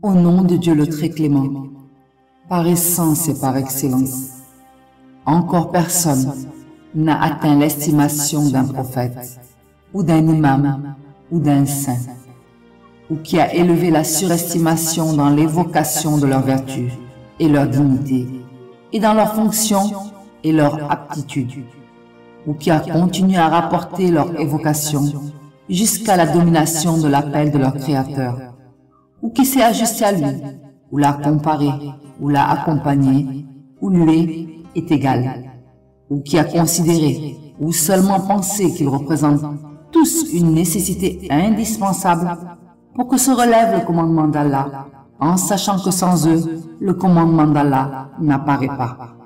Au nom de Dieu le très clément, par essence et par excellence, encore personne n'a atteint l'estimation d'un prophète, ou d'un imam, ou d'un saint, ou qui a élevé la surestimation dans l'évocation de leur vertu et leur dignité, et dans leur fonction et leur aptitude, ou qui a continué à rapporter leur évocation jusqu'à la domination de l'appel de leur Créateur, ou qui s'est ajusté à lui, ou l'a comparé, ou l'a accompagné, ou lui est égal, ou qui a considéré, ou seulement pensé qu'ils représentent tous une nécessité indispensable pour que se relève le commandement d'Allah, en sachant que sans eux, le commandement d'Allah n'apparaît pas,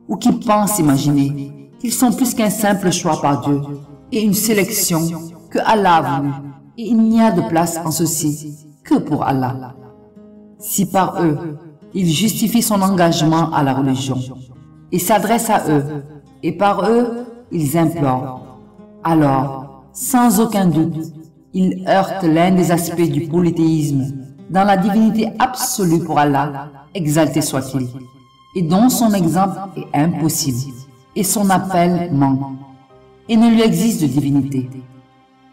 ou qui pensent imaginer qu'ils sont plus qu'un simple choix par Dieu et une sélection que Allah a voulu, et il n'y a de place en ceci que pour Allah. Si par eux, il justifie son engagement à la religion et s'adresse à eux, et par eux, ils implorent, alors, sans aucun doute, ils heurtent l'un des aspects du polythéisme dans la divinité absolue pour Allah, exalté soit-il, et dont son exemple est impossible, et son appel manque, et ne lui existe de divinité.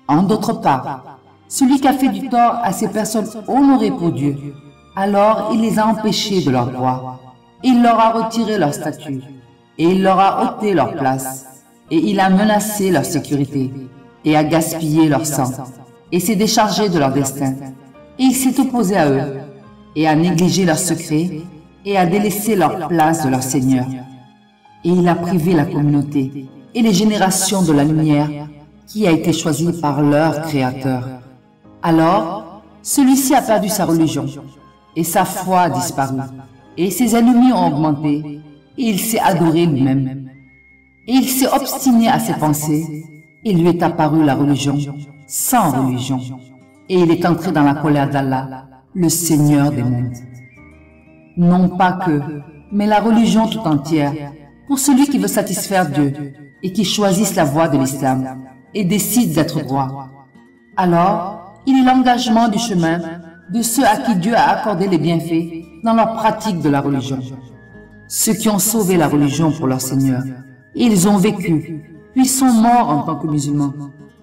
En d'autre part, celui qui a fait du tort à ces personnes honorées pour Dieu, alors il les a empêchés de leur droit, et il leur a retiré leur statut, et il leur a ôté leur place, et il a menacé leur sécurité, et a gaspillé leur sang, et s'est déchargé de leur destin, et il s'est opposé à eux, et a négligé leurs secrets, et a délaissé leur place de leur Seigneur. Et il a privé la communauté et les générations de la lumière qui a été choisie par leur Créateur. Alors, celui-ci a perdu sa religion, et sa foi a disparu, et ses ennemis ont augmenté, et il s'est adoré lui-même. Et il s'est obstiné à ses pensées, et lui est apparue la religion, sans religion, et il est entré dans la colère d'Allah, le Seigneur des mondes. Non pas que, mais la religion tout entière, pour celui qui veut satisfaire Dieu, et qui choisisse la voie de l'islam, et décide d'être droit. Alors, il est l'engagement du chemin de ceux à qui Dieu a accordé les bienfaits dans leur pratique de la religion. Ceux qui ont sauvé la religion pour leur Seigneur, et ils ont vécu, puis sont morts en tant que musulmans.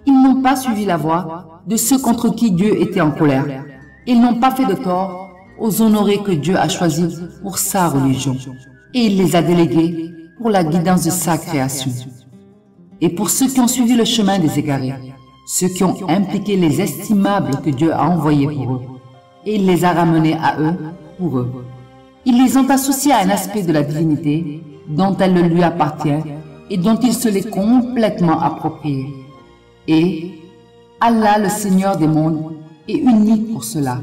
Ils n'ont pas suivi la voie de ceux contre qui Dieu était en colère. Ils n'ont pas fait de tort aux honorés que Dieu a choisis pour sa religion, et il les a délégués pour la guidance de sa création. Et pour ceux qui ont suivi le chemin des égarés, ceux qui ont impliqué les estimables que Dieu a envoyés pour eux, et il les a ramenés à eux pour eux. Ils les ont associés à un aspect de la divinité dont elle le lui appartient et dont il se l'est complètement approprié. Et Allah, le Seigneur des mondes, est unique pour cela,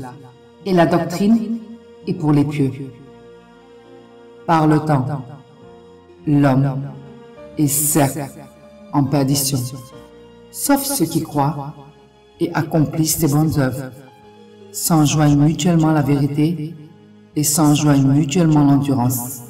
et la doctrine est pour les pieux. Par le temps, l'homme est certes en perdition, sauf ceux qui croient et accomplissent des bonnes œuvres, s'enjoignent mutuellement la vérité et s'enjoignent mutuellement l'endurance.